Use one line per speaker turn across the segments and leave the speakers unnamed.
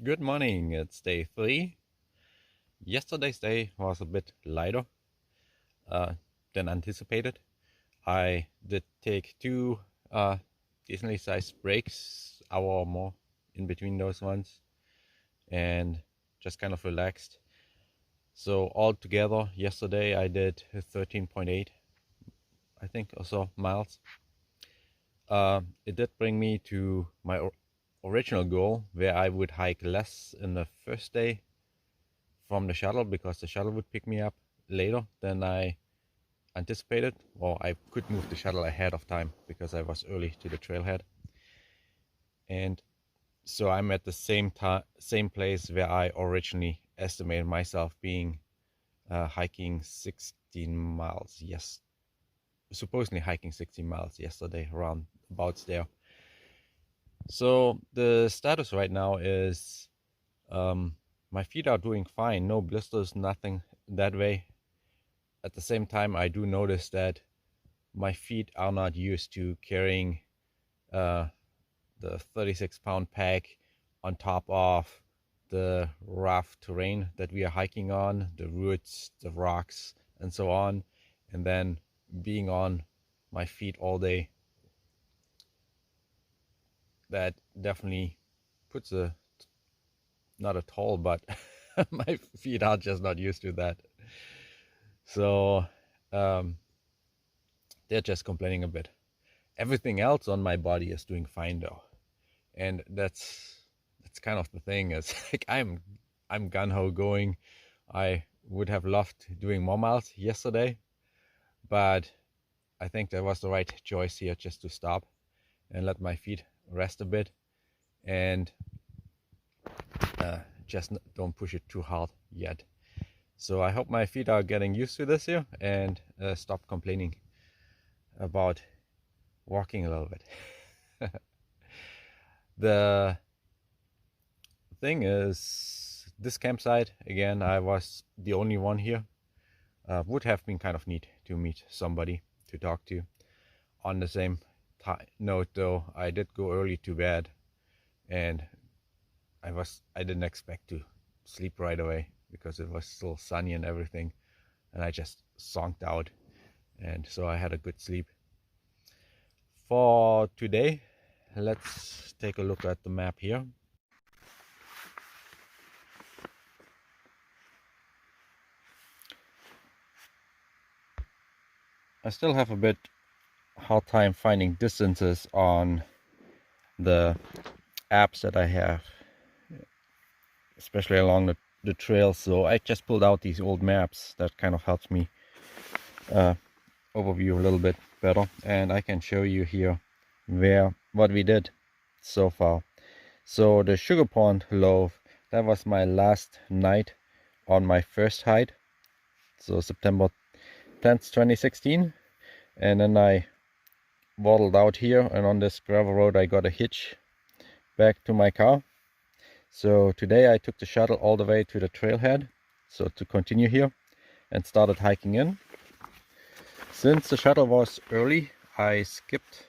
Good morning, it's day 3. Yesterday's day was a bit lighter uh, than anticipated. I did take two decently sized breaks, hour or more in between those ones, and just kind of relaxed. So altogether, yesterday I did 13.8, I think, or so miles. It did bring me to my original goal, where I would hike less in the first day from the shuttle, because the shuttle would pick me up later than I anticipated, or I could move the shuttle ahead of time because I was early to the trailhead. And so I'm at the same place where I originally estimated myself being, hiking 16 miles. Yes, supposedly hiking 16 miles yesterday, around about there. So the status right now is, my feet are doing fine, no blisters, nothing that way. At the same time, I do notice that my feet are not used to carrying uh, the 36-pound pack on top of the rough terrain that we are hiking on, the roots, the rocks, and so on, and then being on my feet all day. That definitely puts a, not a toll, but my feet are just not used to that. So um, they're just complaining a bit. Everything else on my body is doing fine though, and that's kind of the thing. Is like I'm gun ho going. I would have loved doing more miles yesterday, but I think that was the right choice here, just to stop and let my feet rest a bit, and just don't push it too hard yet. So I hope my feet are getting used to this here, and stop complaining about walking a little bit. The thing is, this campsite, again, I was the only one here. Would have been kind of neat to meet somebody to talk to. On the same note though, I did go early to bed, and I didn't expect to sleep right away because it was still sunny and everything, and I just zonked out, and so I had a good sleep. For today, let's take a look at the map here. I still have a bit hard time finding distances on the apps that I have, especially along the trails. So I just pulled out these old maps that kind of helps me overview a little bit better, and I can show you here what we did so far. So the Sugar Pond Loaf, that was my last night on my first hike, so September 10th, 2016. And then I waddled out here, and on this gravel road I got a hitch back to my car. So today I took the shuttle all the way to the trailhead, so to continue here, and started hiking in. Since the shuttle was early, I skipped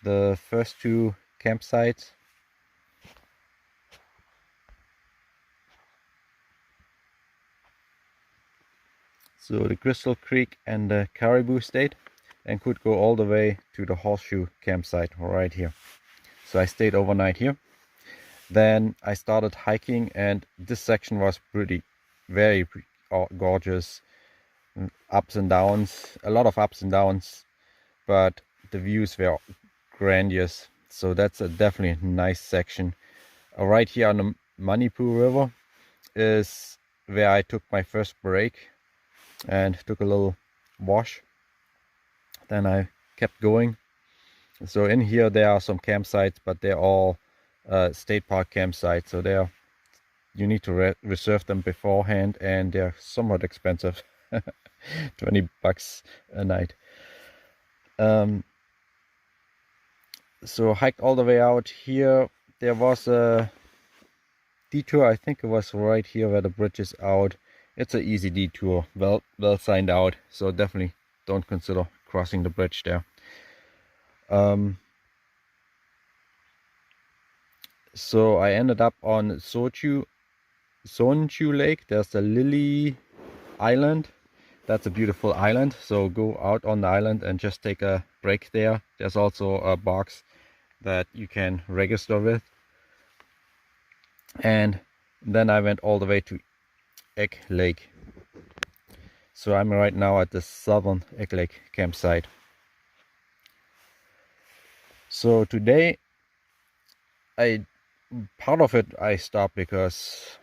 the first two campsites. So the Crystal Creek and the Caribou stayed, and could go all the way to the Horseshoe campsite right here. So I stayed overnight here. Then I started hiking, and this section was very gorgeous. Ups and downs, a lot of ups and downs, but the views were grandiose. So that's a definitely nice section. Right here on the Manipu River is where I took my first break and took a little wash. Then I kept going. So in here there are some campsites, but they're all state park campsites, so you need to reserve them beforehand, and they're somewhat expensive. 20 bucks a night. So hiked all the way out here. There was a detour, I think it was right here where the bridge is out. It's an easy detour, well signed out, so definitely don't consider crossing the bridge there. So I ended up on Sonchu Lake. There's a Lily Island. That's a beautiful island. So go out on the island and just take a break there. There's also a box that you can register with. And then I went all the way to Egge Lake. So I'm right now at the Southern Egge Lake campsite. So today, part of it I stopped because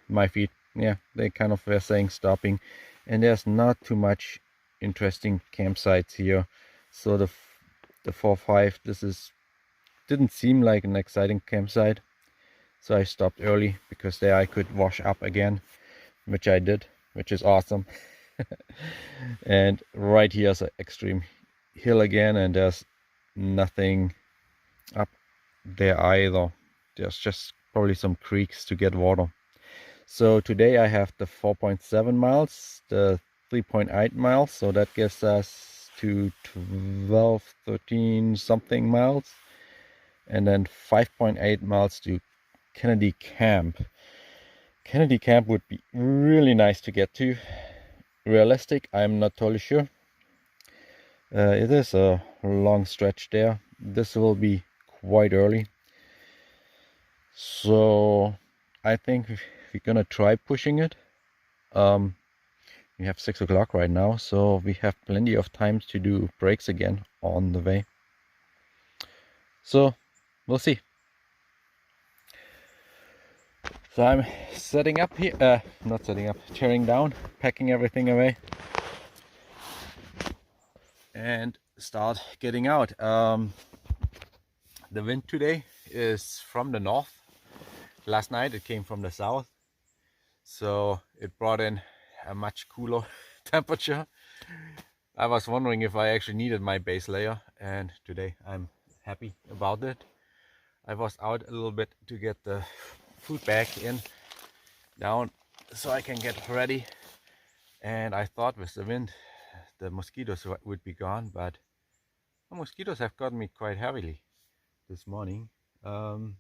my feet, yeah, they kind of were saying stopping, and there's not too much interesting campsites here. So the 4-5, didn't seem like an exciting campsite. So I stopped early because there I could wash up again, which I did, which is awesome. And right here is an extreme hill again, and there's nothing up there either. There's just probably some creeks to get water. So today I have the 4.7 miles, the 3.8 miles, so that gives us to 12, 13 something miles, and then 5.8 miles to Kennedy Camp. Kennedy Camp would be really nice to get to. Realistic, I'm not totally sure. It is a long stretch there. This will be quite early. So I think we're gonna try pushing it. We have 6 o'clock right now, so we have plenty of time to do breaks again on the way. So we'll see. So I'm setting up here, not setting up, tearing down, packing everything away, and start getting out. The wind today is from the north. Last night it came from the south, so it brought in a much cooler temperature. I was wondering if I actually needed my base layer, and today I'm happy about it. I was out a little bit to get the food bag down so I can get ready, and I thought with the wind the mosquitoes would be gone, but the mosquitoes have gotten me quite heavily this morning. So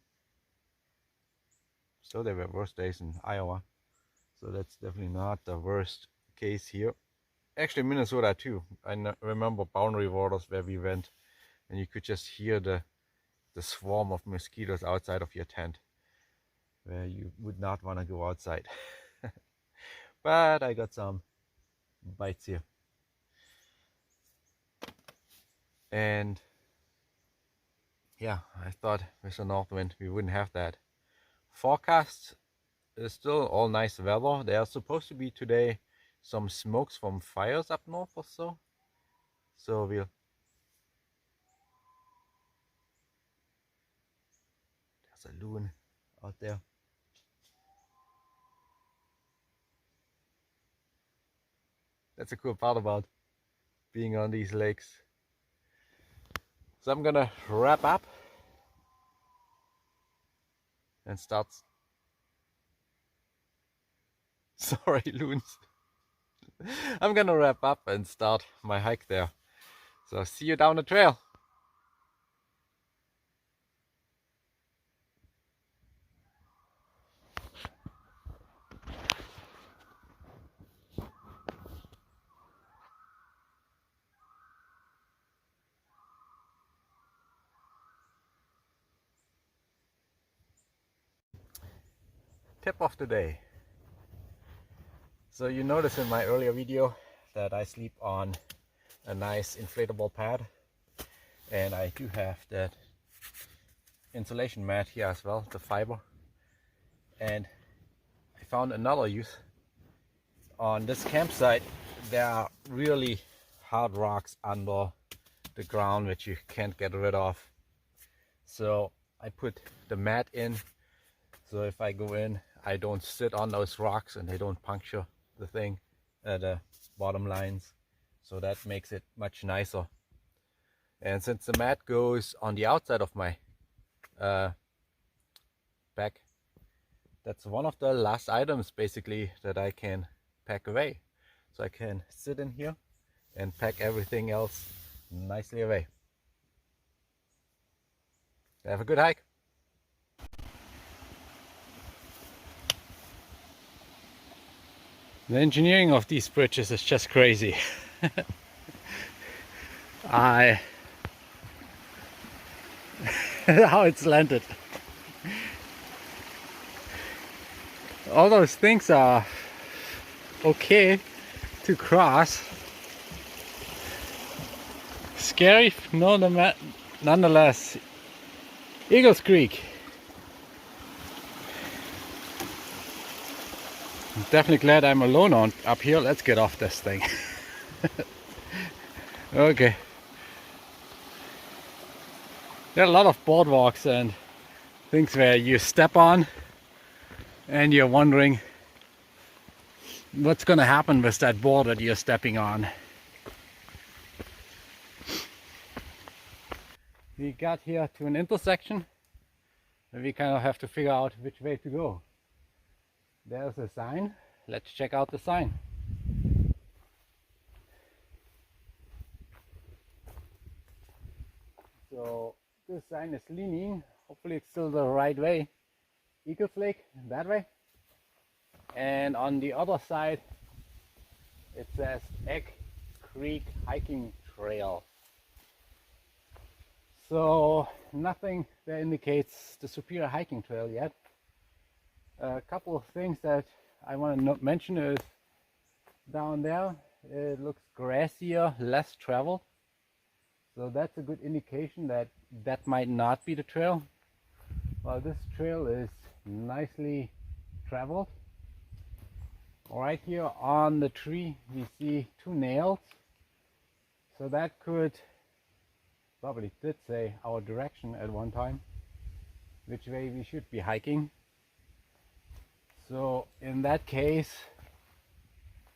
there were worse days in Iowa, so that's definitely not the worst case here. Actually Minnesota too. I remember Boundary Waters where we went, and you could just hear the swarm of mosquitoes outside of your tent, where you would not want to go outside. But I got some bites here, and yeah, I thought with the north wind we wouldn't have that. Forecast is still all nice weather. There are supposed to be today some smokes from fires up north or so. So there's a loon out there. That's a cool part about being on these lakes. So I'm gonna wrap up and start. Sorry, loons. I'm gonna wrap up and start my hike there. So see you down the trail. Tip of the day. So you noticed in my earlier video that I sleep on a nice inflatable pad, and I do have that insulation mat here as well, the fiber. And I found another use. On this campsite there are really hard rocks under the ground which you can't get rid of. So I put the mat in, so if I go in I don't sit on those rocks and they don't puncture the thing at the bottom lines. So that makes it much nicer. And since the mat goes on the outside of my pack, that's one of the last items basically that I can pack away. So I can sit in here and pack everything else nicely away. Have a good hike. The engineering of these bridges is just crazy. How it's landed. All those things are okay to cross. Scary, no, nonetheless. Eagles Creek. I'm definitely glad I'm alone up here. Let's get off this thing. Okay. There are a lot of boardwalks and things where you step on and you're wondering what's gonna happen with that board that you're stepping on. We got here to an intersection and we kind of have to figure out which way to go. There's a sign. Let's check out the sign. So this sign is leaning. Hopefully it's still the right way. Eagles Lake, that way. And on the other side it says Egge Creek Hiking Trail. So nothing that indicates the Superior Hiking Trail yet. A couple of things that I want to mention is down there it looks grassier, less travel. So that's a good indication that that might not be the trail. Well, this trail is nicely traveled. Right here on the tree we see 2 nails. So that could, probably did say our direction at one time, which way we should be hiking. So in that case,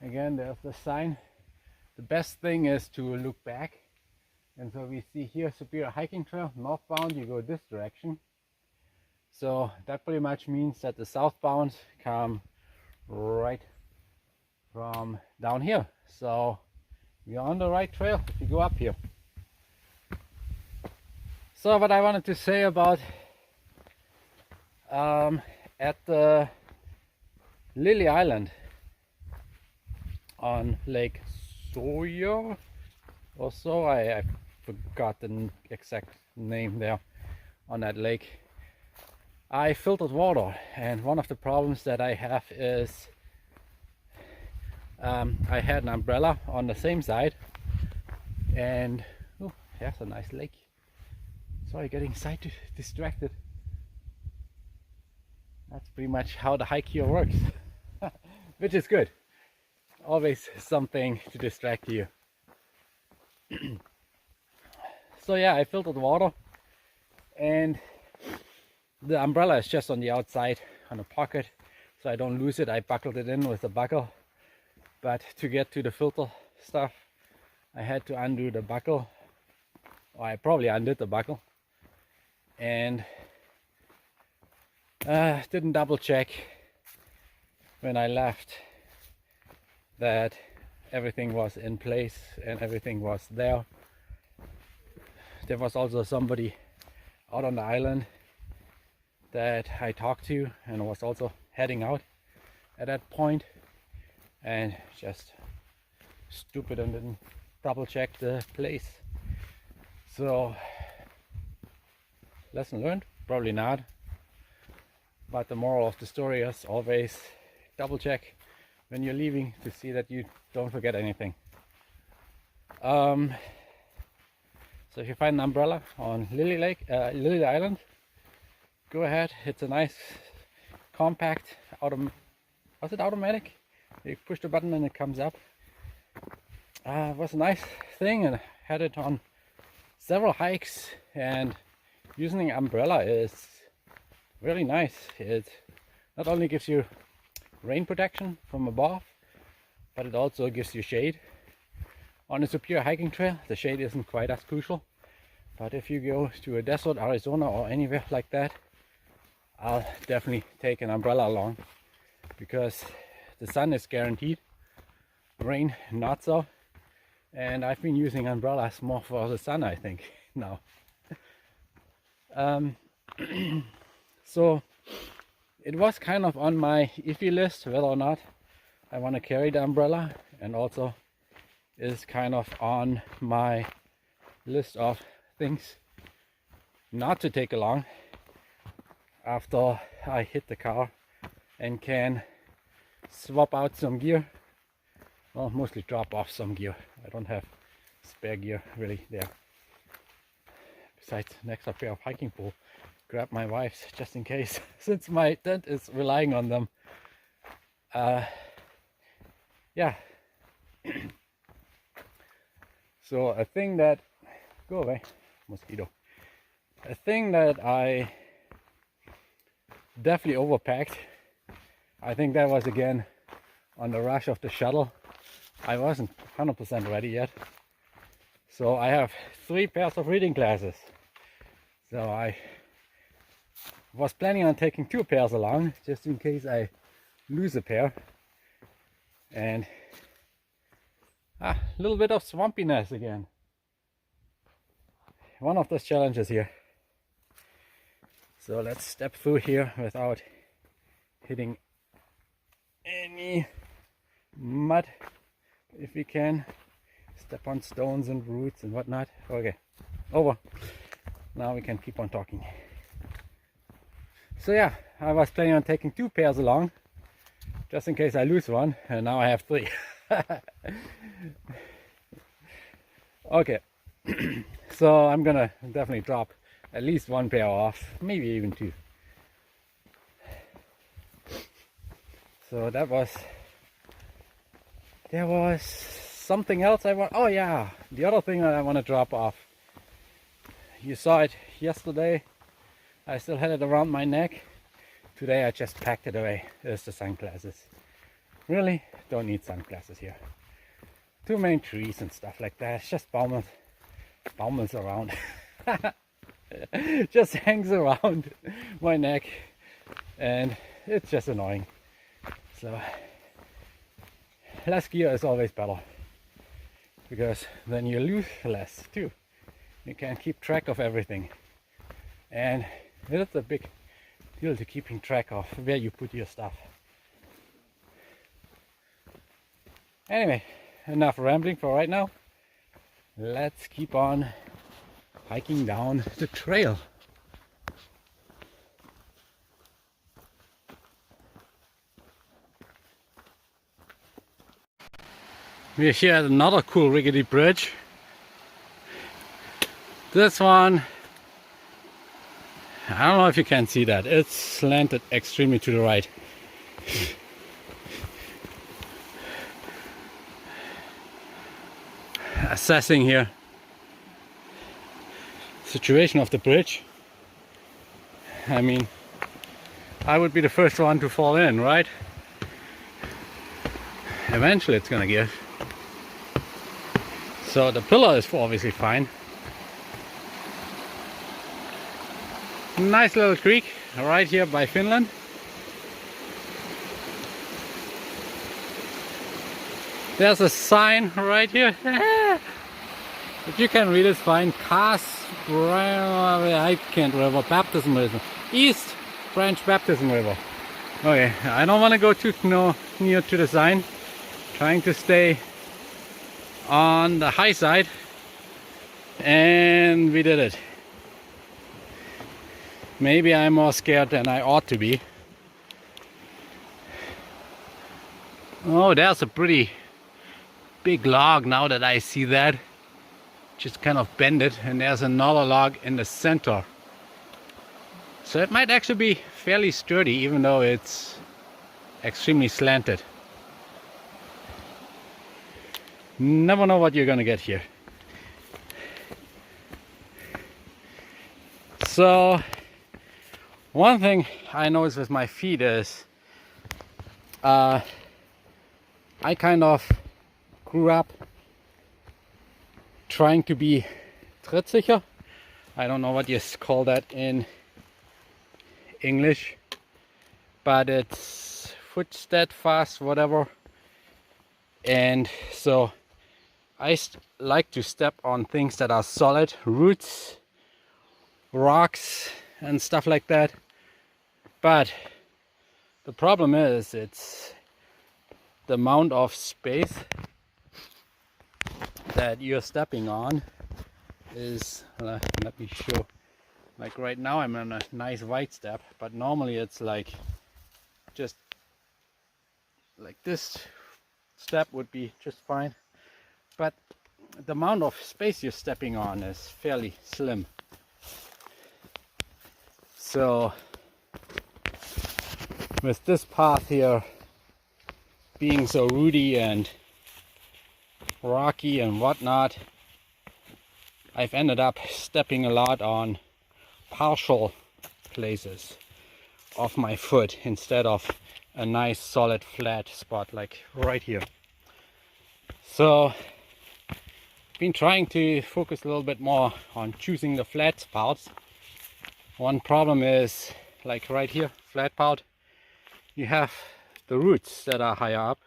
again, there's the sign. The best thing is to look back. And so we see here Superior Hiking Trail, northbound you go this direction. So that pretty much means that the southbound come right from down here. So we're on the right trail if you go up here. So what I wanted to say about at the Lily Island on Lake Sawyer or so, I forgot the exact name there on that lake. I filtered water, and one of the problems that I have is I had an umbrella on the same side, and oh, there's a nice lake. Sorry, getting distracted. That's pretty much how the hike here works, which is good. Always something to distract you. So yeah, I filtered water, and the umbrella is just on the outside on a pocket, so I don't lose it. I buckled it in with a buckle, but to get to the filter stuff I had to undo the buckle, or I probably undid the buckle, and didn't double check when I left that everything was in place and everything was there. There was also somebody out on the island that I talked to and was also heading out at that point, and just stupid and didn't double check the place. So lesson learned? Probably not. But the moral of the story is always double check when you're leaving to see that you don't forget anything. So if you find an umbrella on Lily Island, go ahead. It's a nice, compact, was it automatic? You push the button and it comes up. It was a nice thing, and I had it on several hikes, and using an umbrella is really nice. It not only gives you rain protection from above, but it also gives you shade. On a Superior Hiking Trail, the shade isn't quite as crucial, but if you go to a desert, Arizona or anywhere like that, I'll definitely take an umbrella along, because the sun is guaranteed, rain not so, and I've been using umbrellas more for the sun, I think, now. So it was kind of on my iffy list whether or not I want to carry the umbrella, and also is kind of on my list of things not to take along after I hit the car and can swap out some gear. Well, mostly drop off some gear. I don't have spare gear really there. Besides an extra pair of hiking pole, grab my wife's just in case, since my tent is relying on them. Yeah. So a thing that, go away, mosquito. A thing that I definitely overpacked. I think that was again on the rush of the shuttle. I wasn't 100% ready yet. So I have 3 pairs of reading glasses. So I was planning on taking 2 pairs along, just in case I lose a pair. And a little bit of swampiness again. One of those challenges here. So let's step through here without hitting any mud if we can. Step on stones and roots and whatnot. Okay, over. Now we can keep on talking. So yeah, I was planning on taking 2 pairs along, just in case I lose one, and now I have 3. Okay, so I'm gonna definitely drop at least 1 pair off, maybe even 2. So there was something else I want. Oh yeah, the other thing that I want to drop off. You saw it yesterday. I still had it around my neck. Today I just packed it away. There's the sunglasses. Really don't need sunglasses here. Too many trees and stuff like that. It's just baumels around. Just hangs around my neck, and it's just annoying. So less gear is always better, because then you lose less too. You can keep track of everything, and it's a big deal to keeping track of where you put your stuff. Anyway, enough rambling for right now. Let's keep on hiking down the trail. We're here at another cool rickety bridge. This one, I don't know if you can see that, it's slanted extremely to the right. Assessing here situation of the bridge. I mean, I would be the first one to fall in, right? Eventually it's gonna give. So the pillar is obviously fine. Nice little creek right here by Finland. There's a sign right here. If you can read it, fine. I can't remember. Baptism River. East Branch Baptism River. Okay, I don't want to go too near to the sign. Trying to stay on the high side. And we did it. Maybe I'm more scared than I ought to be. Oh, there's a pretty big log now that I see that. Just kind of bend it, and there's another log in the center. So it might actually be fairly sturdy, even though it's extremely slanted. Never know what you're gonna get here. So one thing I noticed with my feet is I kind of grew up trying to be trittsicher. I don't know what you call that in English, but it's foot steadfast, whatever. And so I like to step on things that are solid, roots, rocks and stuff like that. But the problem is
the amount of space that you're stepping on is, let me show. Like right now I'm on a nice wide step, but normally it's like just like this step would be just fine. But the amount of space you're stepping on is fairly slim. So with this path here being so rooty and rocky and whatnot, I've ended up stepping a lot on partial places of my foot instead of a nice solid flat spot like right here. So been trying to focus a little bit more on choosing the flat spots. One problem is, like right here, flat part, you have the roots that are higher up,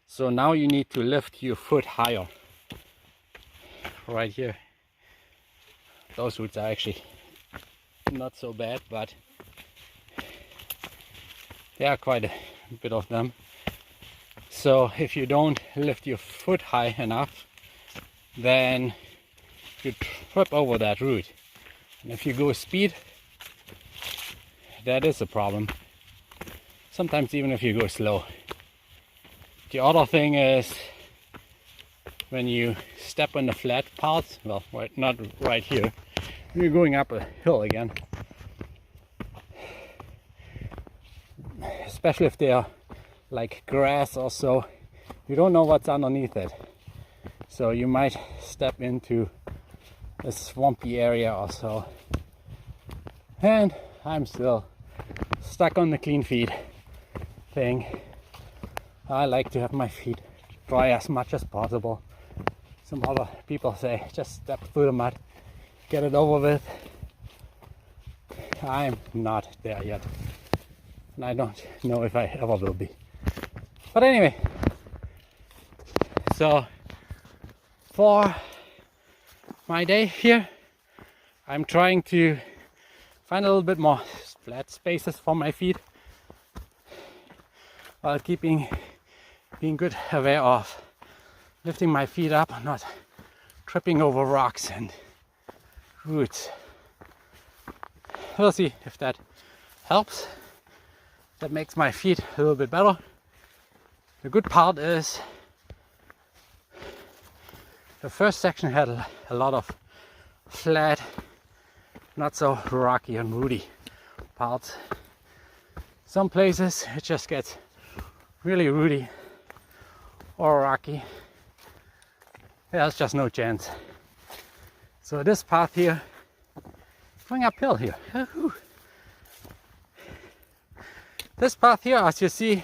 so now you need to lift your foot higher. Right here, those roots are actually not so bad, but there are quite a bit of them. So if you don't lift your foot high enough, then you trip over that root. And if you go speed, that is a problem. Sometimes even if you go slow. The other thing is when you step on the flat parts, well, not right here, you're going up a hill again. Especially if they are like grass or so, you don't know what's underneath it. So you might step into a swampy area or so. And I'm still stuck on the clean feet thing. I like to have my feet dry as much as possible. Some other people say just step through the mud, get it over with. I'm not there yet, and I don't know if I ever will be. But anyway, so for my day here, I'm trying to find a little bit more flat spaces for my feet while being good aware of lifting my feet up, not tripping over rocks and roots. We'll see if that helps. That makes my feet a little bit better. The good part is the first section had a lot of flat, not so rocky and rooty parts. Some places it just gets really rooty or rocky. There's just no chance. So this path here, going uphill here. Woo-hoo. This path here, as you see,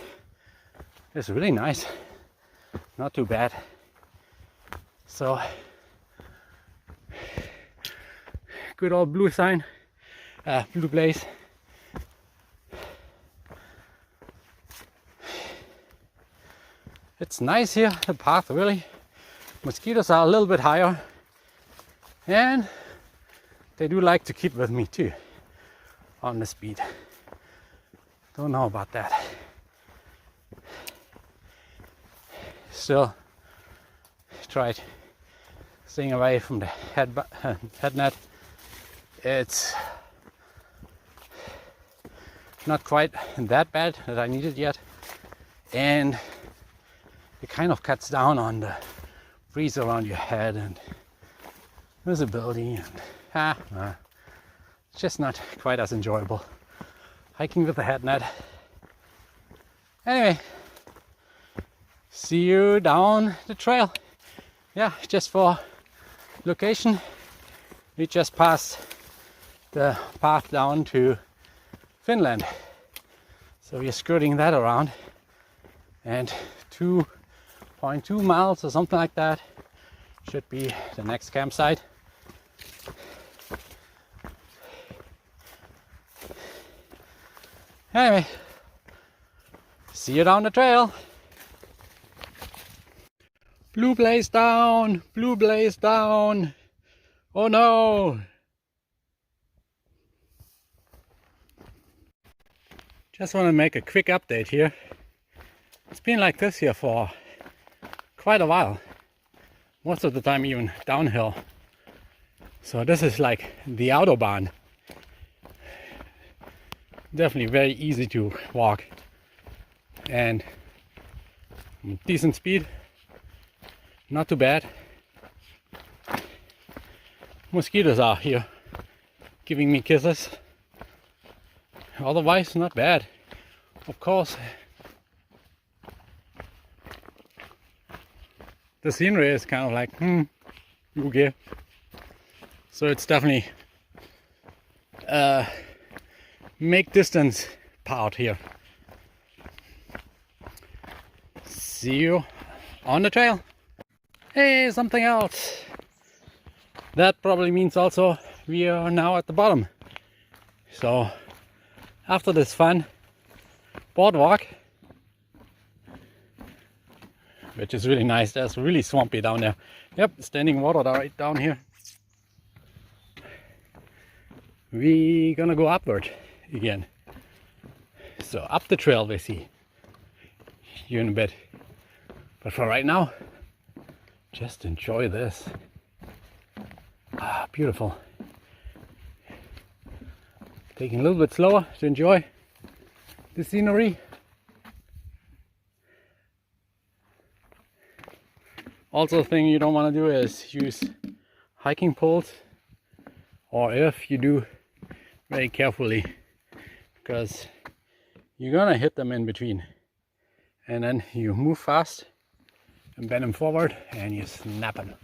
is really nice. Not too bad. So, good old blue sign, blue blaze. It's nice here, the path really. Mosquitoes are a little bit higher, and they do like to keep with me too on the speed. Don't know about that. Still tried staying away from the head net. It's not quite that bad that I need it yet, and it kind of cuts down on the breeze around your head and visibility, and it's just not quite as enjoyable hiking with the head net. Anyway, see you down the trail. Yeah, just for location, we just passed the path down to Finland, so we're skirting that around, and 2.2 miles or something like that should be the next campsite. Anyway, see you down the trail. Blue blaze down, blue blaze down. Oh no. Just want to make a quick update here. It's been like this here for quite a while. Most of the time even downhill. So this is like the Autobahn. Definitely very easy to walk. And decent speed. Not too bad. Mosquitoes are here giving me kisses. Otherwise not bad. Of course, the scenery is kind of like, okay. So it's definitely make distance part here. See you on the trail. Hey, something else. That probably means also we are now at the bottom. So after this fun boardwalk, which is really nice, there's really swampy down there. Yep, standing water right down here. We're gonna go upward again. So up the trail we see you in a bit. But for right now, just enjoy this. Ah, beautiful. Taking a little bit slower to enjoy the scenery. Also, the thing you don't want to do is use hiking poles, or if you do, very carefully, because you're gonna hit them in between, and then you move fast and bend them forward and you snap them.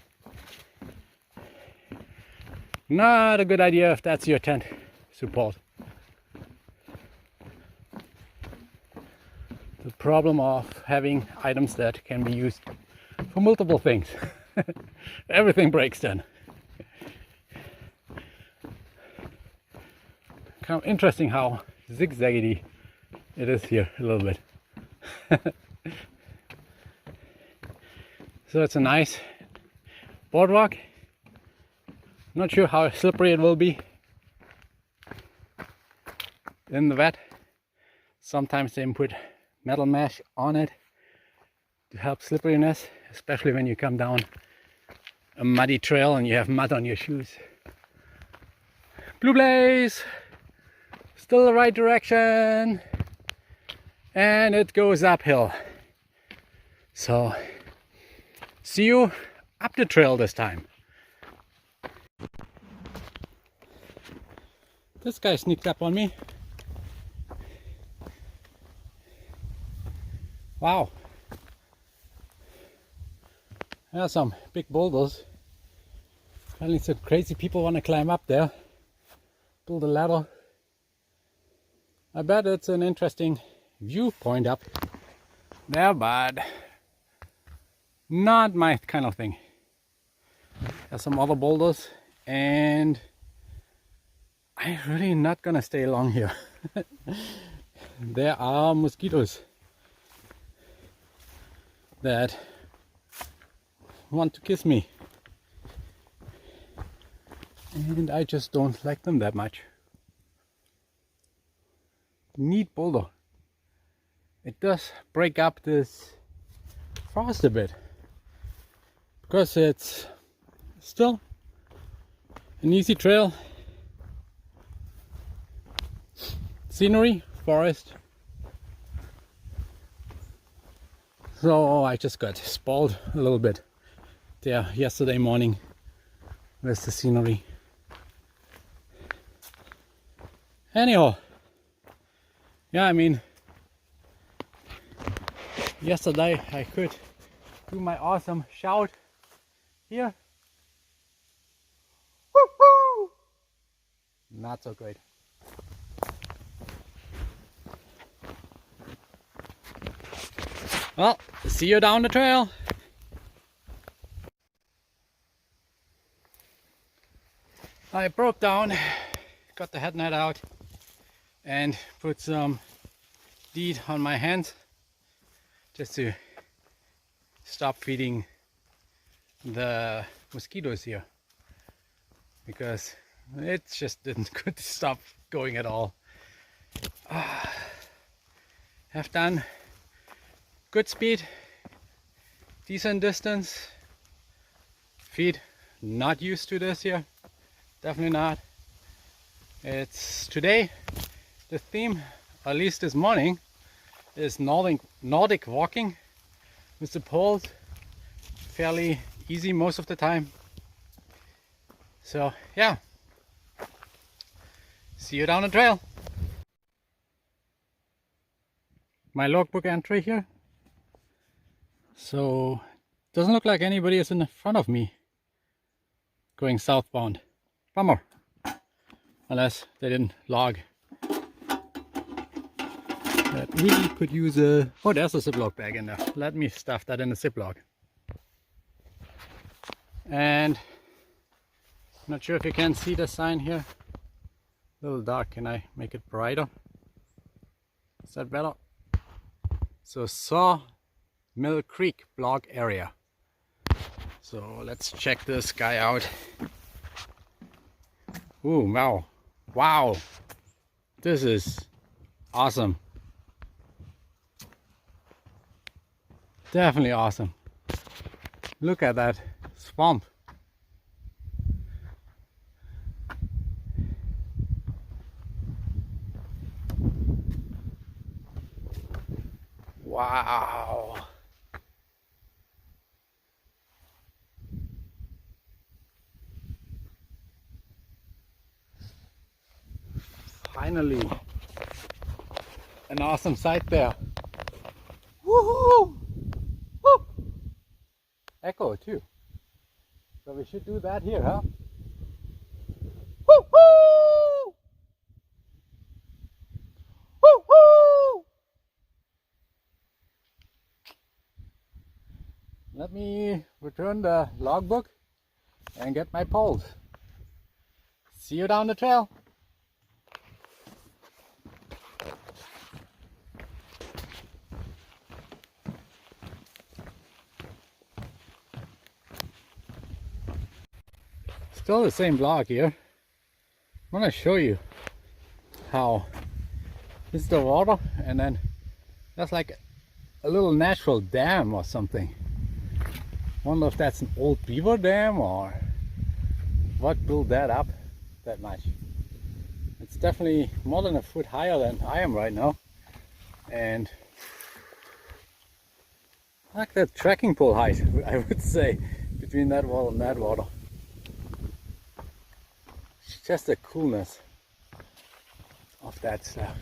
Not a good idea if that's your tent support. The problem of having items that can be used for multiple things. Everything breaks then. Kind of interesting how zigzaggy it is here a little bit. So it's a nice boardwalk. Not sure how slippery it will be in the wet. Sometimes they put metal mesh on it to help slipperiness, especially when you come down a muddy trail and you have mud on your shoes. Blue blaze, still the right direction, and it goes uphill. So see you up the trail this time. This guy sneaked up on me. Wow. There are some big boulders. Apparently some crazy people want to climb up there. Build a ladder. I bet it's an interesting viewpoint up there, but not my kind of thing. There's some other boulders, and I'm really not gonna stay long here. There are mosquitoes that want to kiss me, and I just don't like them that much. Neat boulder. It does break up this forest a bit, because it's still an easy trail. Scenery, forest. So I just got spoiled a little bit there yesterday morning with the scenery. Anyhow, yeah, I mean, yesterday I could do my awesome shout here. Woo-hoo! Not so great. Well, see you down the trail. I broke down, got the head net out, and put some DEET on my hands just to stop feeding the mosquitoes here, because it just didn't good to stop going at all. Have done good speed, decent distance. Feet not used to this here, definitely not. It's today, the theme, at least this morning, is Nordic walking with the poles. Fairly easy most of the time. So yeah, see you down the trail. My logbook entry here. So doesn't look like anybody is in front of me going southbound. Bummer. Unless they didn't log. That really could use a... Oh, there's a Ziploc bag in there. Let me stuff that in a Ziploc. And not sure if you can see the sign here. A little dark. Can I make it brighter? Is that better? So Sawmill Creek blog area. So let's check this guy out. Ooh, wow. Wow. This is awesome. Definitely awesome. Look at that swamp. Wow. Finally, an awesome sight there. Woohoo! Woo! Echo too. So we should do that here, huh? Woohoo! Woohoo! Let me return the logbook and get my poles. See you down the trail. Still the same block here. I'm gonna show you how this is the water, and then that's like a little natural dam or something. Wonder if that's an old beaver dam or what built that up that much. It's definitely more than a foot higher than I am right now, and like that trekking pole height, I would say, between that wall and that water. Just the coolness of that stuff.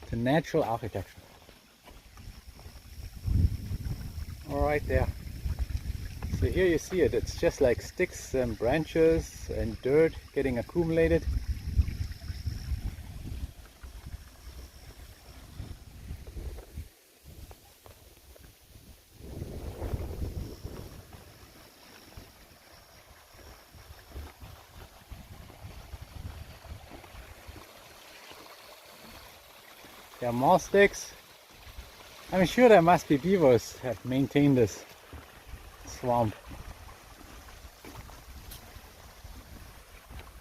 The natural architecture. All right there. So here you see it. It's just like sticks and branches and dirt getting accumulated. There are more sticks. I'm sure there must be beavers that maintain this swamp.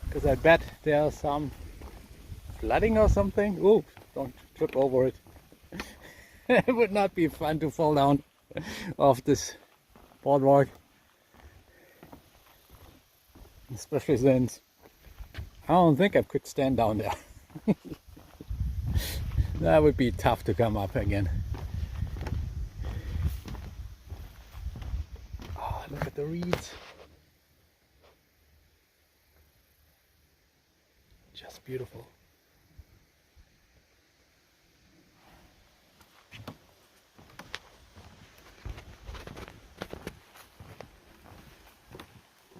Because I bet there's some flooding or something. Oh, don't trip over it. It would not be fun to fall down off this boardwalk. Especially since I don't think I could stand down there. That would be tough to come up again. Oh, look at the reeds. Just beautiful.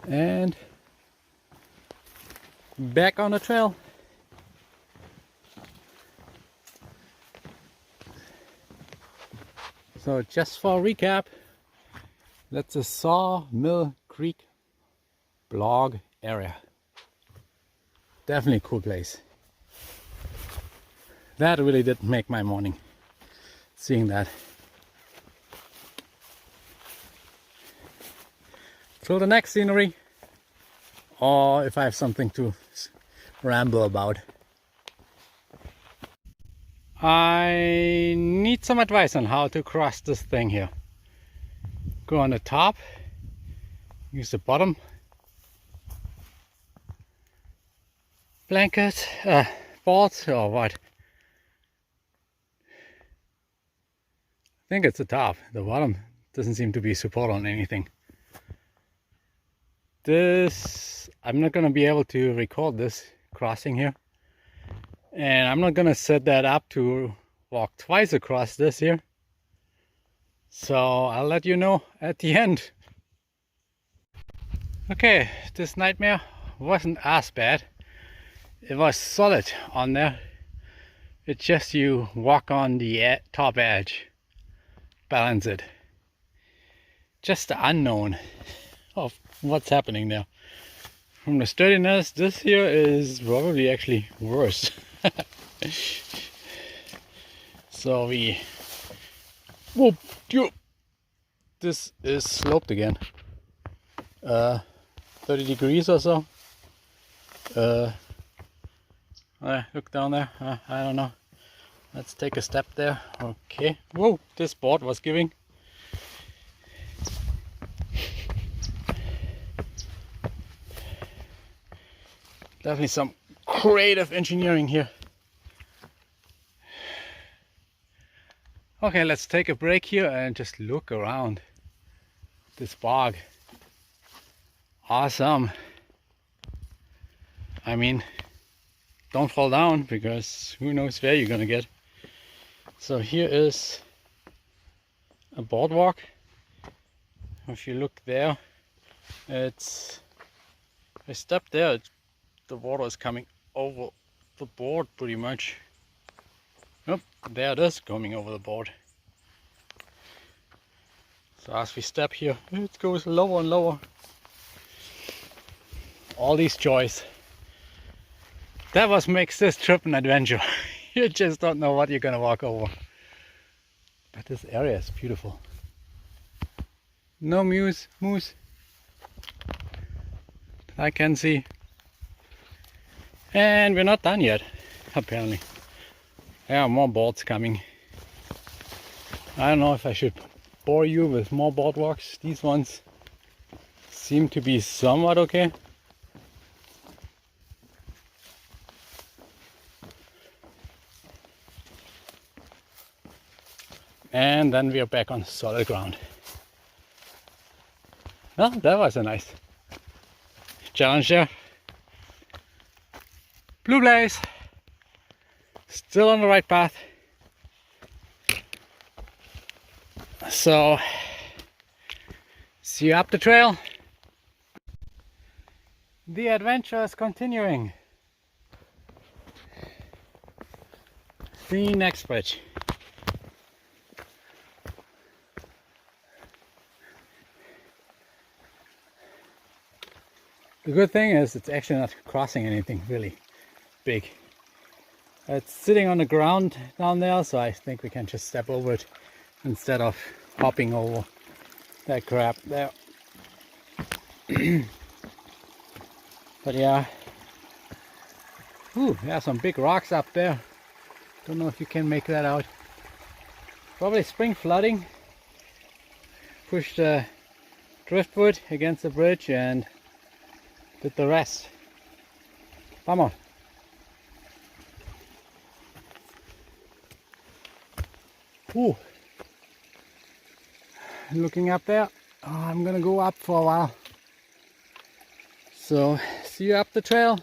And back on the trail. So just for a recap, that's a Sawmill Creek blog area. Definitely a cool place. That really did make my morning, seeing that. Till the next scenery, or if I have something to ramble about. I need some advice on how to cross this thing here. Go on the top, use the bottom blanket, boards or what? I think it's the top. The bottom doesn't seem to be support on anything. This, I'm not gonna be able to record this crossing here. And I'm not gonna set that up to walk twice across this here. So I'll let you know at the end. Okay, this nightmare wasn't as bad. It was solid on there. It's just you walk on the top edge, balance it. Just the unknown of what's happening there. From the sturdiness, this here is probably actually worse. So whoop, this is sloped again. 30 degrees or so. Look down there. I don't know. Let's take a step there. Okay. Whoa, this board was giving. Definitely some creative engineering here. Okay, let's take a break here and just look around this bog. Awesome. I mean, don't fall down because who knows where you're gonna get. So here is a boardwalk. If you look there, it's a step there. The water is coming over the board pretty much. Oh, there it is, coming over the board. So as we step here, it goes lower and lower. All these joys. That what makes this trip an adventure. You just don't know what you're gonna walk over. But this area is beautiful. No moose I can see. And we're not done yet, apparently. There are more boards coming. I don't know if I should bore you with more boardwalks. These ones seem to be somewhat okay. And then we are back on solid ground. Well, that was a nice challenge there. Blue blaze. Still on the right path. So, see you up the trail. The adventure is continuing. The next bridge. The good thing is it's actually not crossing anything really big. It's sitting on the ground down there, so I think we can just step over it instead of hopping over that crap there. But yeah, there are some big rocks up there. Don't know if you can make that out. Probably spring flooding. Pushed the driftwood against the bridge and did the rest. Vamos. Looking up there. Oh, I'm gonna go up for a while. So see you up the trail.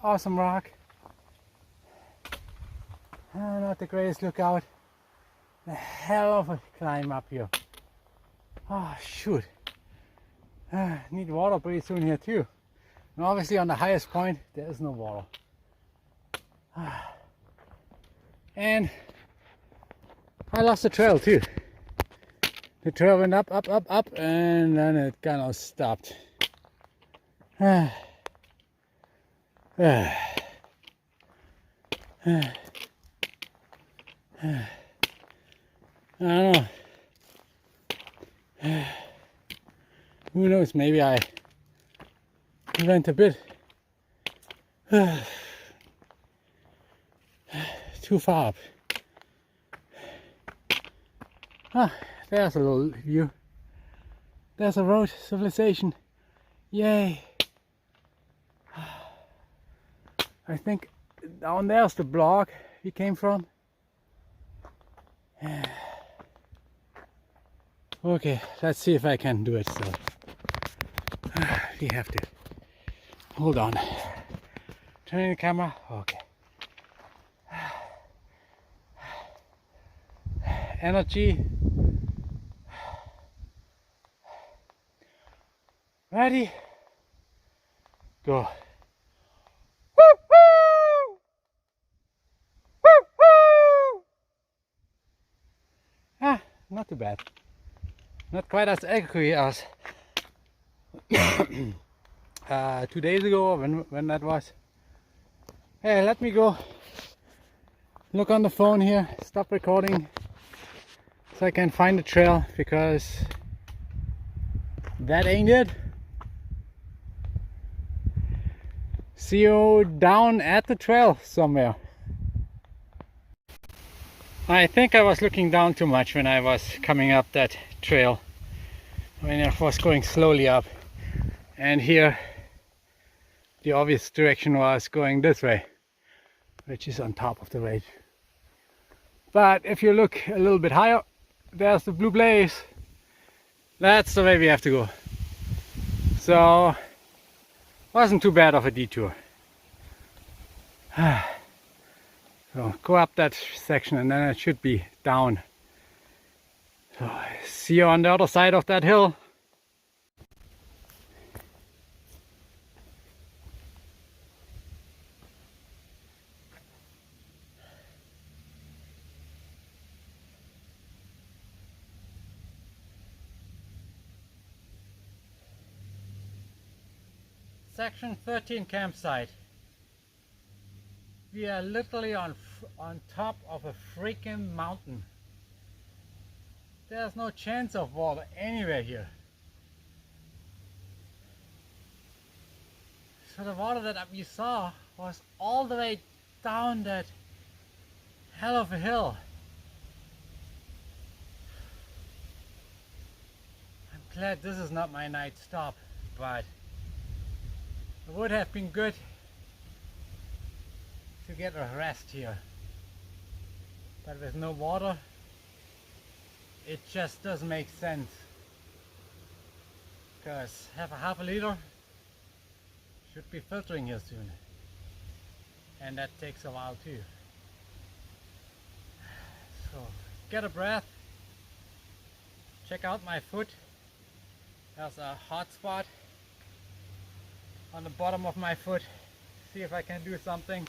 Awesome rock. Not the greatest lookout. A hell of a climb up here. Oh shoot. Need water pretty soon here too. And obviously on the highest point there is no water. And I lost the trail too. The trail went up, and then it kind of stopped. I don't know. Who knows, maybe I went a bit too far up. Ah, there's a little view. There's a road, civilization. Yay! I think down there's the block we came from. Okay, let's see if I can do it. So we have to hold on. Turning the camera. Okay. Energy. Ready? Go. Woo-hoo! Woo-hoo! Ah, not too bad. Not quite as accurate as 2 days ago, when that was. Hey, let me go look on the phone here, stop recording so I can find the trail, because that ain't it. See you down at the trail somewhere. I think I was looking down too much when I was coming up that trail, when I was going slowly up, and here the obvious direction was going this way, which is on top of the ridge. But if you look a little bit higher, there's the blue blaze. That's the way we have to go. So wasn't too bad of a detour. So go up that section and then it should be down. So see you on the other side of that hill. Section 13 campsite. We are literally on top of a freaking mountain. There's no chance of water anywhere here. So the water that we saw was all the way down that hell of a hill. I'm glad this is not my night stop, but it would have been good to get a rest here. But with no water, it just doesn't make sense. Because half a liter should be filtering here soon. And that takes a while too. So get a breath. Check out my foot. There's a hot spot on the bottom of my foot. See if I can do something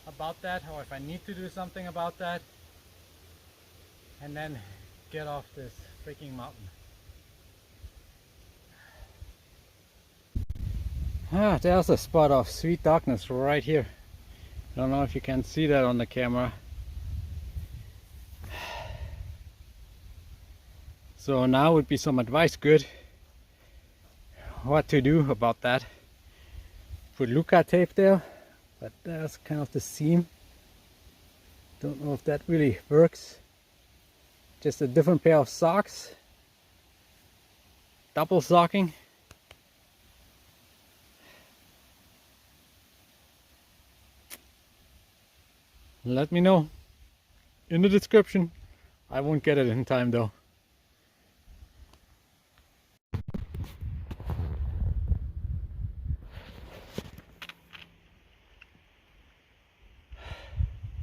about that, or if I need to do something about that, and then get off this freaking mountain. Ah, there's a spot of sweet darkness right here. I don't know if you can see that on the camera. So now would be some advice good. What to do about that. Put Luca tape there, but there's kind of the seam. Don't know if that really works. Just a different pair of socks. Double socking. Let me know in the description. I won't get it in time though.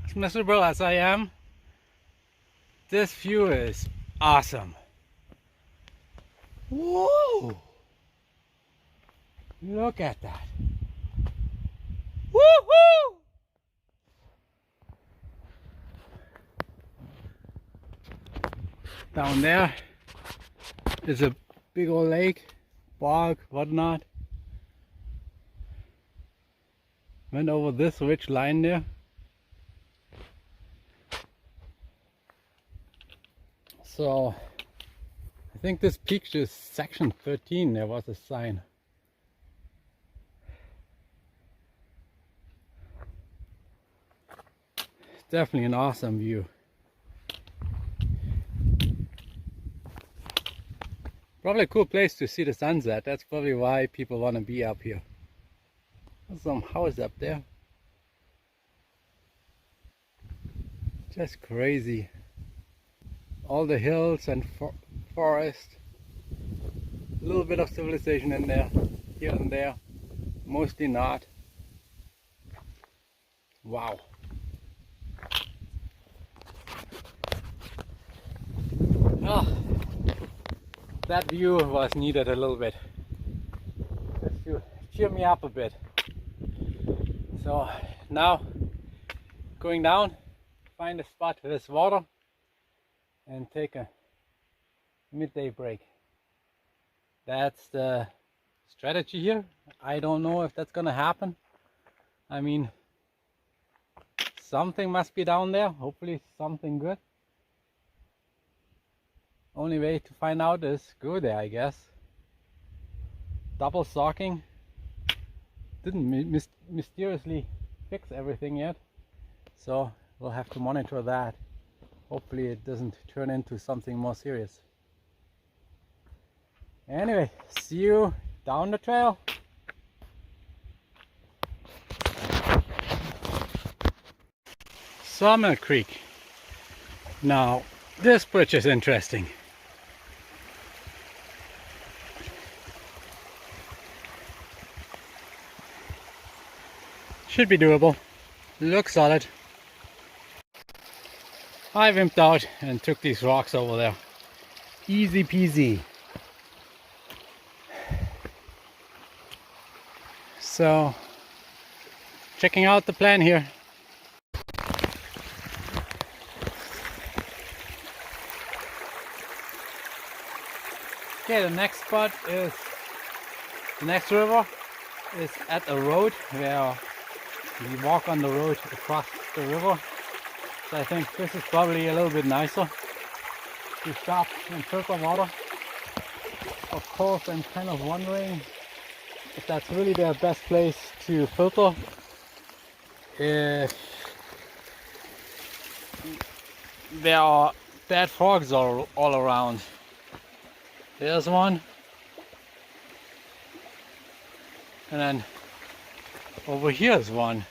As miserable as I am, this view is awesome. Whoa! Look at that. Woohoo! Down there is a big old lake, bog, whatnot. Went over this ridge line there. So I think this peak is section 13. There was a sign. Definitely an awesome view. Probably a cool place to see the sunset. That's probably why people want to be up here. There's some house up there. Just crazy. All the hills and forest. A little bit of civilization in there, here and there. Mostly not. Wow. Oh, that view was needed a little bit, just to cheer me up a bit. So now going down, find a spot with water and take a midday break. That's the strategy here. I don't know if that's gonna happen. I mean, something must be down there, hopefully something good. Only way to find out is go there, I guess. Double stalking didn't mysteriously fix everything yet, so we'll have to monitor that. Hopefully it doesn't turn into something more serious. Anyway, see you down the trail. Sawmill Creek. Now this bridge is interesting. Should be doable. Looks solid. I wimped out and took these rocks over there. Easy peasy. So, checking out the plan here. Okay, the next spot is, the next river is at a road where we walk on the road across the river. So I think this is probably a little bit nicer to stop and filter water. Of course, I'm kind of wondering if that's really the best place to filter. If there are dead frogs all around. There's one. And then over here is one.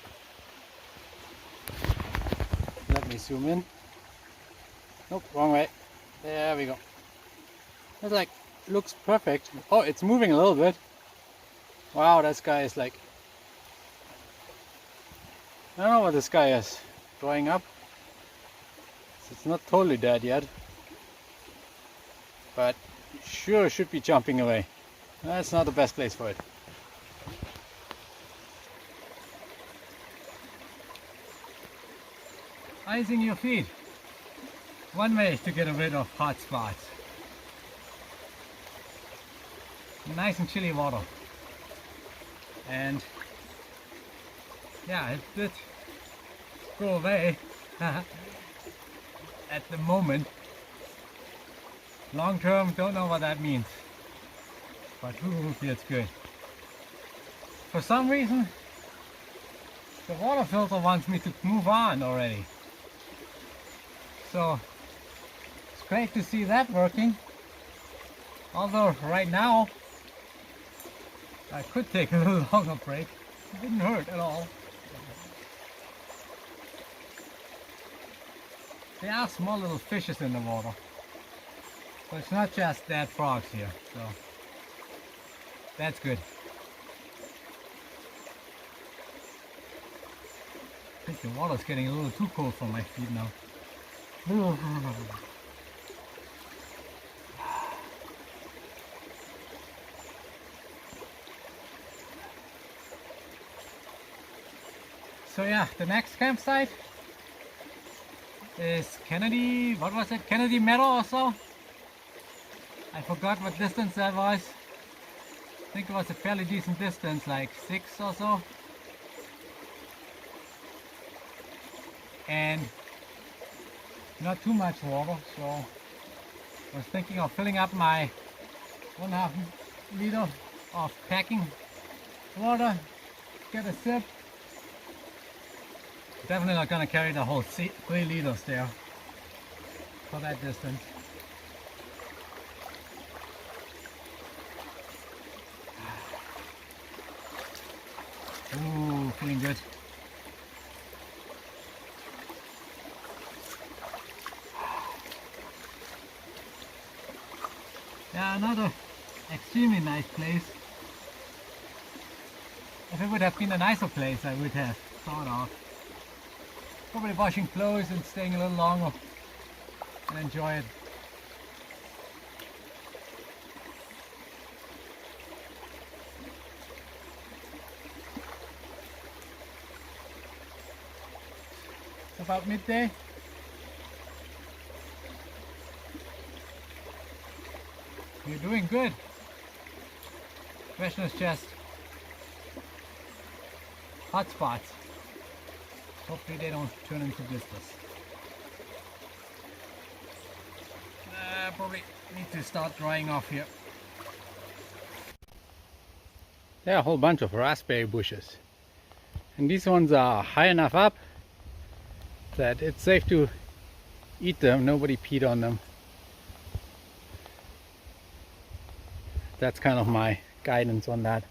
Let me zoom in. Nope, wrong way. There we go. It's like, looks perfect. Oh, it's moving a little bit. Wow, this guy is like, I don't know what this guy is. Drying up. It's not totally dead yet. But sure should be jumping away. That's not the best place for it. Icing your feet. One way to get rid of hot spots. Nice and chilly water. And yeah, it did go away at the moment. Long term, don't know what that means. But ooh, feels good. For some reason, the water filter wants me to move on already. So it's great to see that working. Although right now I could take a little longer break. It didn't hurt at all. There are small little fishes in the water. So it's not just dead frogs here. So that's good. I think the water's getting a little too cold for my feet now. So yeah, the next campsite is Kennedy, what was it? Kennedy Meadow or so? I forgot what distance that was. I think it was a fairly decent distance, like 6 or so. and not too much water, so I was thinking of filling up my 1.5 liter of packing water, get a sip. Definitely not going to carry the whole 3 liters there for that distance. Ooh, feeling good. Yeah, another extremely nice place. If it would have been a nicer place, I would have thought of probably washing clothes and staying a little longer and enjoy it. It's about midday. You're doing good. Question is just hot spots. Hopefully they don't turn into blisters. Probably need to start drying off here. There are a whole bunch of raspberry bushes. And these ones are high enough up that it's safe to eat them. Nobody peed on them. That's kind of my guidance on that.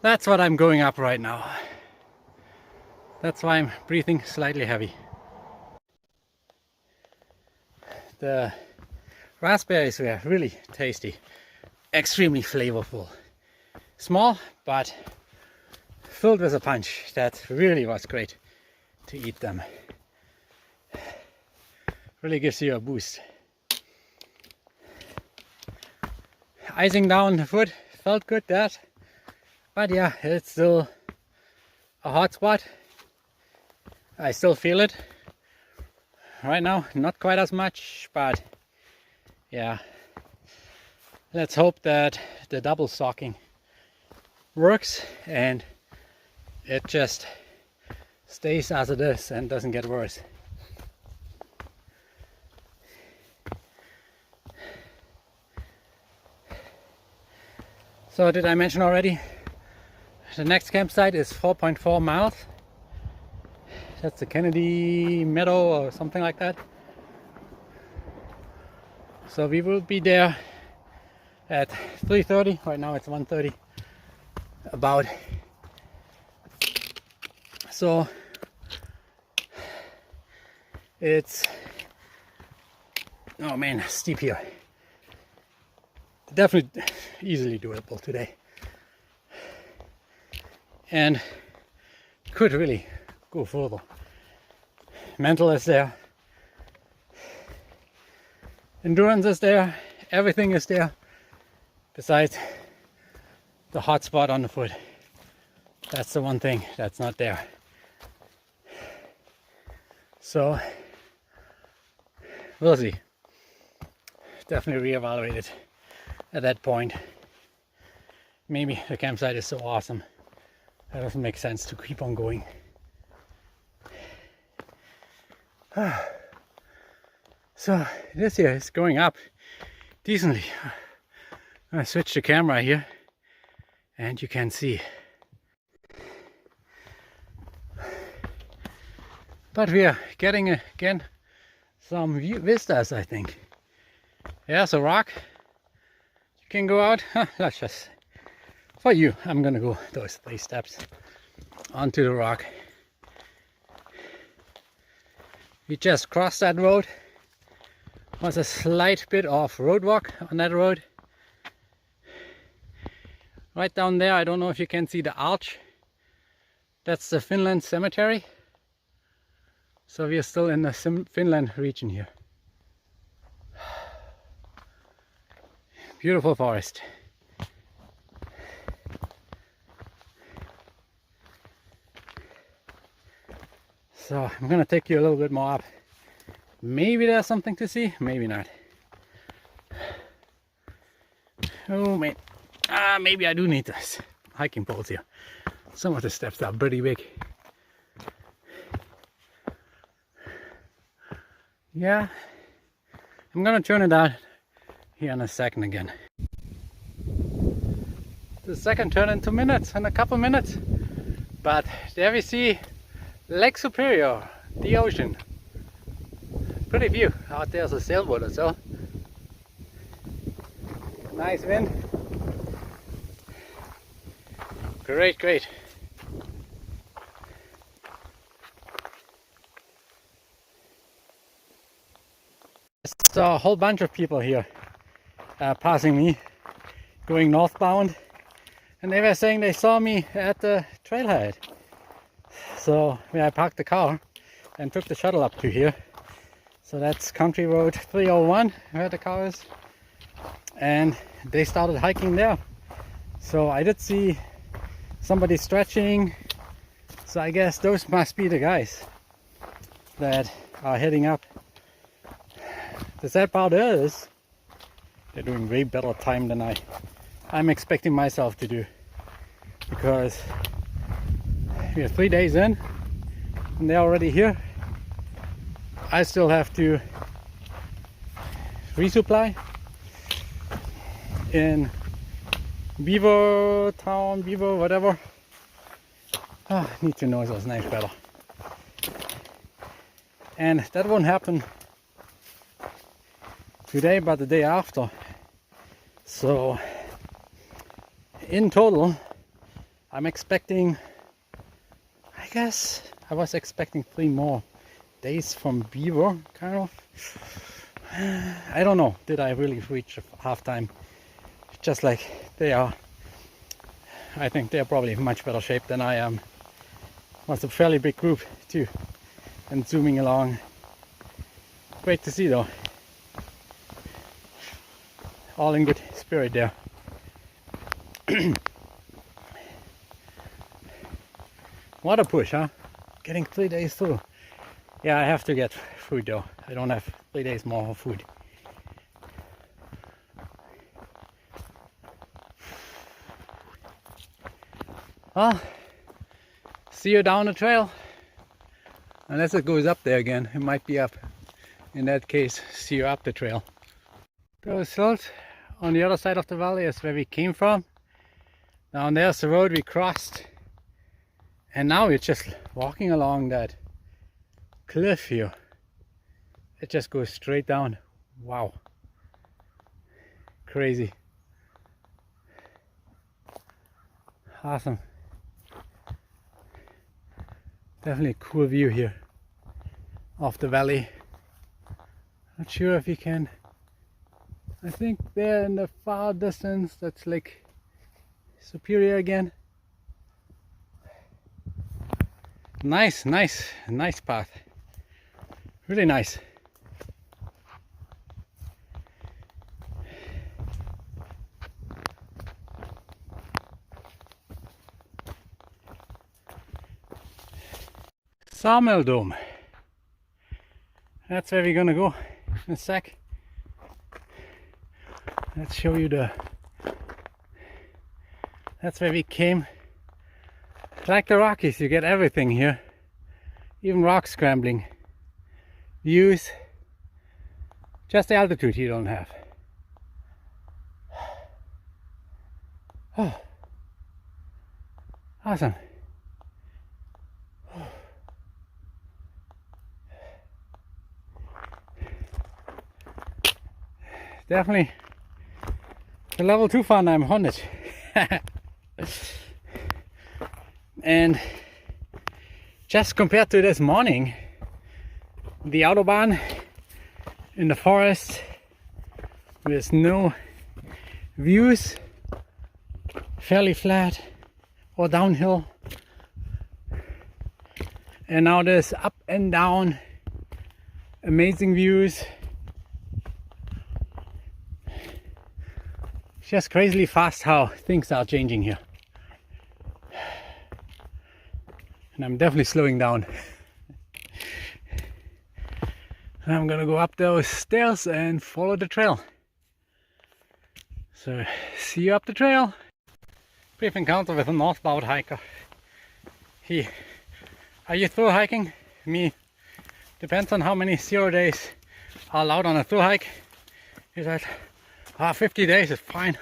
That's what I'm going up right now. That's why I'm breathing slightly heavy. The raspberries were really tasty, extremely flavorful. Small, but filled with a punch. That really was great to eat them. Really gives you a boost. Icing down the foot felt good, that. But yeah, it's still a hot spot. I still feel it right now, not quite as much, but yeah, let's hope that the double socking works and it just stays as it is and doesn't get worse. So did I mention already, the next campsite is 4.4 miles. That's the Kennedy Meadow or something like that. So we will be there at 3:30. Right now it's 1:30 about. So it's, oh man, steep here. Definitely easily doable today. And could really go further. Mental is there, endurance is there, everything is there besides the hot spot on the foot. That's the one thing that's not there. So we'll see. Definitely reevaluate it at that point. Maybe the campsite is so awesome that it doesn't make sense to keep on going. So this here is going up decently. I'm gonna switch the camera here and you can see. But we are getting again some vistas, I think. There's a rock. You can go out. Let's just, for you, I'm gonna go those 3 steps onto the rock. We just crossed that road. Was a slight bit of roadwalk on that road. Right down there, I don't know if you can see the arch. That's the Finland cemetery. So we are still in the Finland region here. Beautiful forest. So I'm gonna take you a little bit more up. Maybe there's something to see, maybe not. Oh man, maybe I do need this hiking poles here. Some of the steps are pretty big. Yeah, I'm gonna turn it out here in a second again. The second turn in 2 minutes, in a couple minutes. But there we see Lake Superior, the ocean. Pretty view. Out there's a sailboat or so. Nice wind. Great, great. I saw a whole bunch of people here passing me, going northbound, and they were saying they saw me at the trailhead. So I parked the car and took the shuttle up to here. So that's Country Road 301 where the car is, and they started hiking there. So I did see somebody stretching, so I guess those must be the guys that are heading up. The sad part is they're doing way better time than I'm expecting myself to do, because we are 3 days in and they're already here. I still have to resupply in Beaver Town, Beaver, whatever. I need to know those names better. And that won't happen today, but the day after. So in total, I'm expecting, I guess I was expecting 3 more days from Beaver, kind of. I don't know, did I really reach halftime? Just like they are. I think they're probably in much better shape than I am. Was a fairly big group too, and zooming along. Great to see though. All in good spirit there. What a push, huh? Getting 3 days through. Yeah, I have to get food though. I don't have 3 days more of food. Well, see you down the trail. Unless it goes up there again. It might be up. In that case, see you up the trail. Those hills on the other side of the valley is where we came from. Down there's the road we crossed. And now we're just walking along that cliff here. It just goes straight down. Wow. Crazy. Awesome. Definitely a cool view here of the valley. Not sure if you can. I think there in the far distance, that's Lake Superior again. Nice path. Really nice. Sawmill Dome. That's where we're gonna go in a sec. Let's show you that's where we came. Like the Rockies, you get everything here. Even rock scrambling. Views. Just the altitude you don't have. Oh. Awesome. Definitely the level 2 fun I'm on it. And just compared to this morning, the autobahn in the forest with no views, fairly flat or downhill, and now there's up and down, amazing views. Just crazily fast how things are changing here. And I'm definitely slowing down. I'm gonna go up those stairs and follow the trail. So see you up the trail. Brief encounter with a northbound hiker. Are you through hiking? Me, depends on how many 0 days all out on a through hike. He said, 50 days is fine.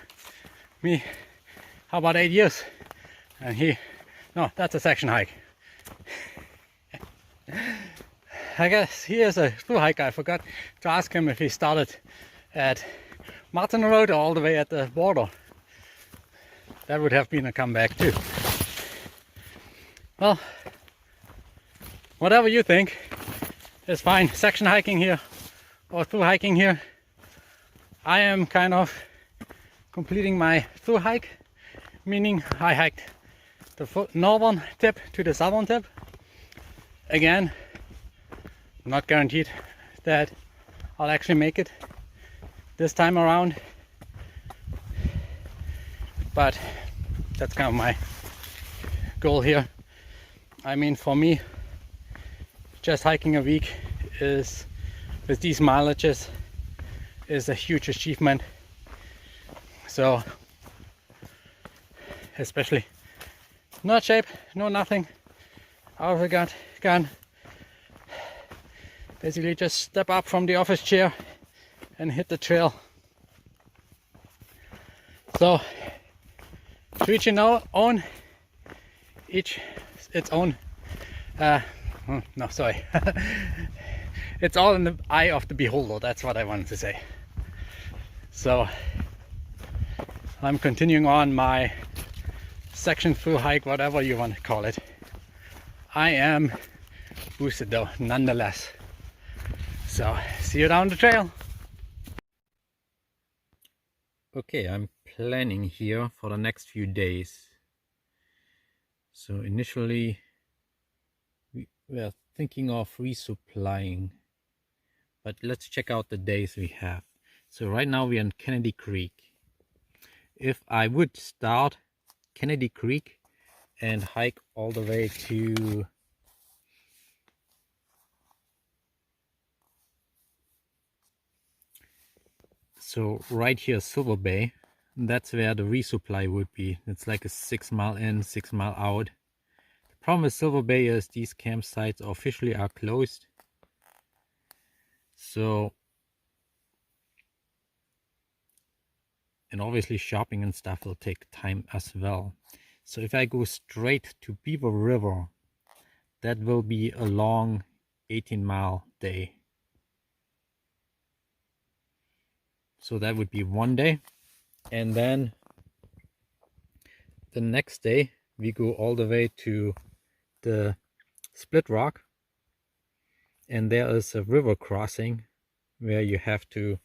Me, how about 8 years? And no, that's a section hike. I guess he is a through hike. I forgot to ask him if he started at Martin Road or all the way at the border. That would have been a comeback too. Well, whatever you think is fine. Section hiking here or through hiking here. I am kind of completing my through hike, meaning I hiked the northern tip to the southern tip. Again, not guaranteed that I'll actually make it this time around, but that's kind of my goal here. I mean, for me, just hiking a week is, with these mileages, is a huge achievement. So, especially no shape, no nothing, out of the gun. Basically just step up from the office chair and hit the trail. So, to each own, its own, no, sorry. It's all in the eye of the beholder, that's what I wanted to say. So, I'm continuing on my section through hike, whatever you want to call it. I am boosted though, nonetheless. So, see you down the trail.
Okay, I'm planning here for the next few days. So initially we were thinking of resupplying, but let's check out the days we have. So right now we're in Kennedy Creek. If I would start Kennedy Creek and hike all the way to right here, Silver Bay, that's where the resupply would be. It's like a 6 mile in, 6 mile out. The problem with Silver Bay is these campsites officially are closed. So, and obviously shopping and stuff will take time as well. So if I go straight to Beaver River, that will be a long 18-mile day. So that would be one day. And then the next day we go all the way to the Split Rock. And there is a river crossing where you have to,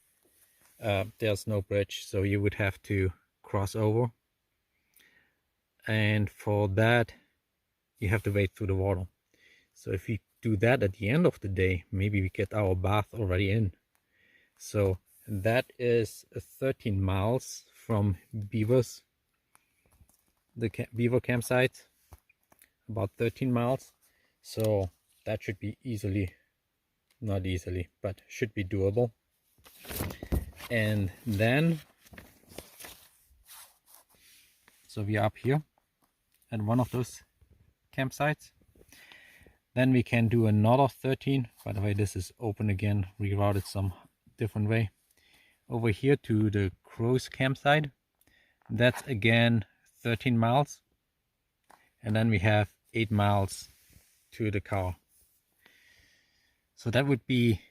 there's no bridge, so you would have to cross over. And for that, you have to wade through the water. So if we do that at the end of the day, maybe we get our bath already in. So that is 13 miles from Beaver's, the Beaver campsite, about 13 miles. So that should be easily, not easily, but should be doable. And then, so we are up here at one of those campsites. Then we can do another 13. By the way, this is open again, rerouted some different way. Over here to the Crow's campsite. That's again 13 miles. And then we have 8 miles to the car. So that would be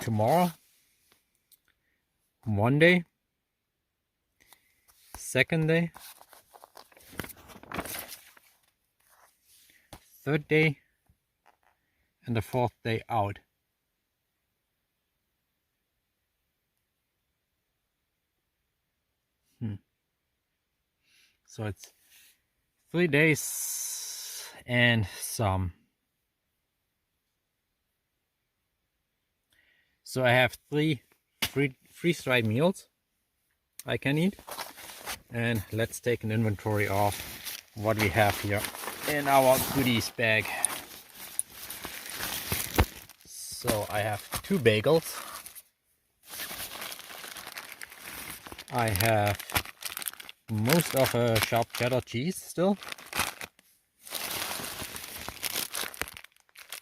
tomorrow, one day, second day, third day, and the fourth day out. So it's 3 days and some. So I have three freeze-dried meals I can eat. And let's take an inventory of what we have here in our goodies bag. So I have 2 bagels. I have most of a sharp cheddar cheese still.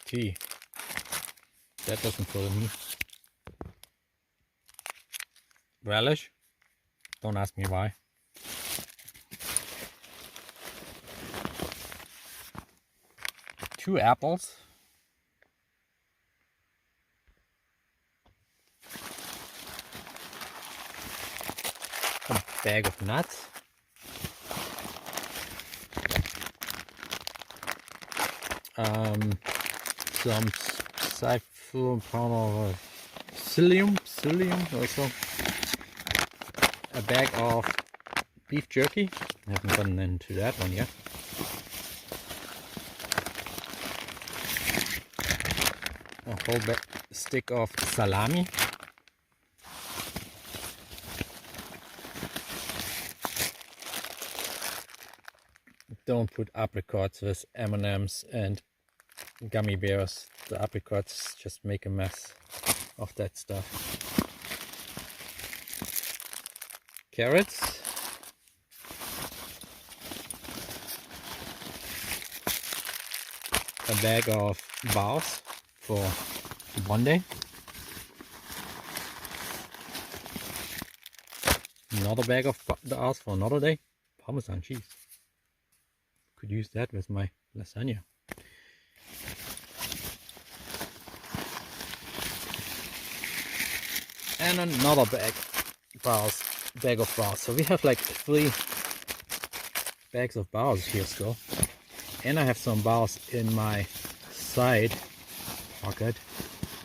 Tea.
That doesn't follow me. Relish. Don't ask me why. Two apples. A bag of nuts. Some cyphon powder, psyllium also. A bag of beef jerky. I haven't gotten into that one yet. A whole stick of salami. Don't put apricots with M&Ms and gummy bears. The apricots just make a mess of that stuff. Carrots. A bag of bars for one day. Another bag of bars for another day. Parmesan cheese. Could use that with my lasagna. And another bag of bars. So we have like 3 bags of bars here still. And I have some bars in my side pocket.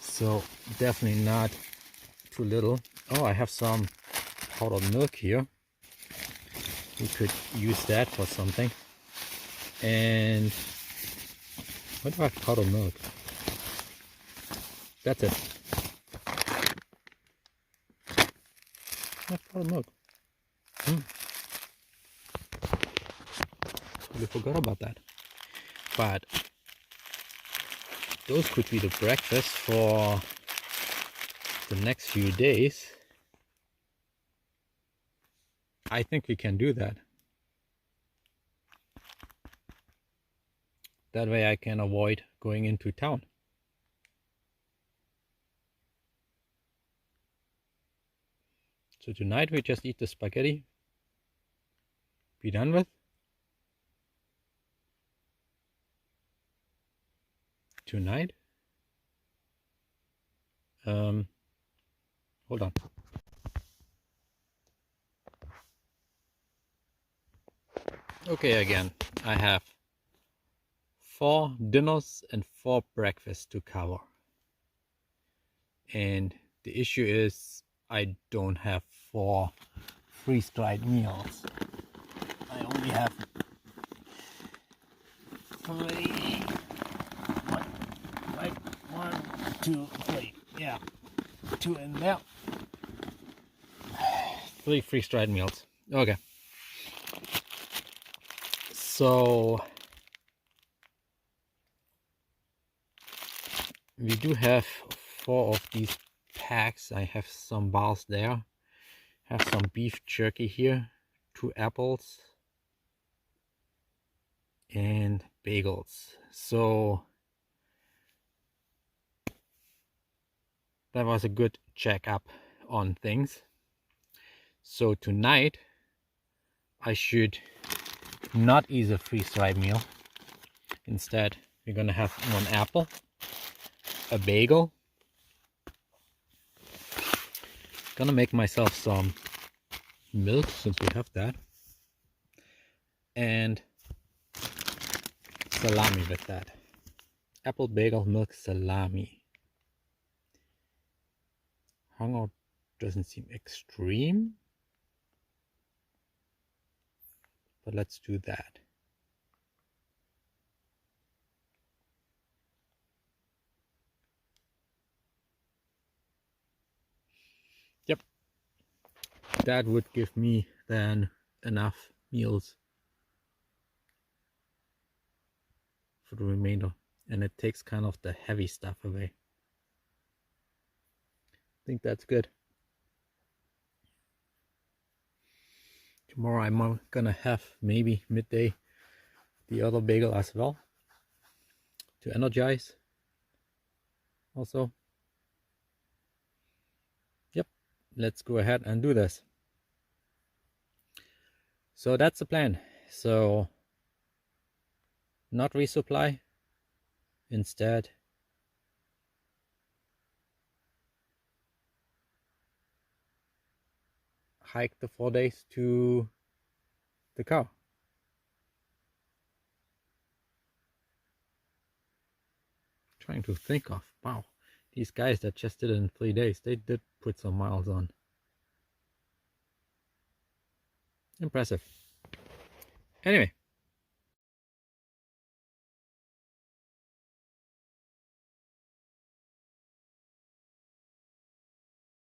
So definitely not too little. Oh, I have some powdered milk here. We could use that for something. And what do I have powdered milk? That's it. Not powdered milk. Totally forgot about that. But those could be the breakfast for the next few days. I think we can do that. That way I can avoid going into town. So tonight we just eat the spaghetti. Be done with. Tonight. Hold on. Okay, again, I have 4 dinners and 4 breakfasts to cover. And the issue is I don't have 4 freeze-dried meals. I only have 3. Like 1, 2, 3. Yeah, 2 in there. 3 freeze-dried meals. Okay. So we do have 4 of these packs. I have some bars there. Have some beef jerky here. 2 apples. And bagels. So that was a good checkup on things. So tonight I should not eat a freeze-dried meal. Instead, we're gonna have 1 apple, a bagel. Gonna make myself some milk since we have that, and salami with that. Apple, bagel, milk, salami. Hunger doesn't seem extreme, but let's do that. Yep, that would give me then enough meals for the remainder, and it takes kind of the heavy stuff away. I think that's good. Tomorrow I'm gonna have maybe midday the other bagel as well to energize also.
let's go ahead and do this. So that's the plan. So not resupply, instead hike the 4 days to the cow. Trying to think of, wow, these guys that just did it in 3 days, they did put some miles on. Impressive. Anyway,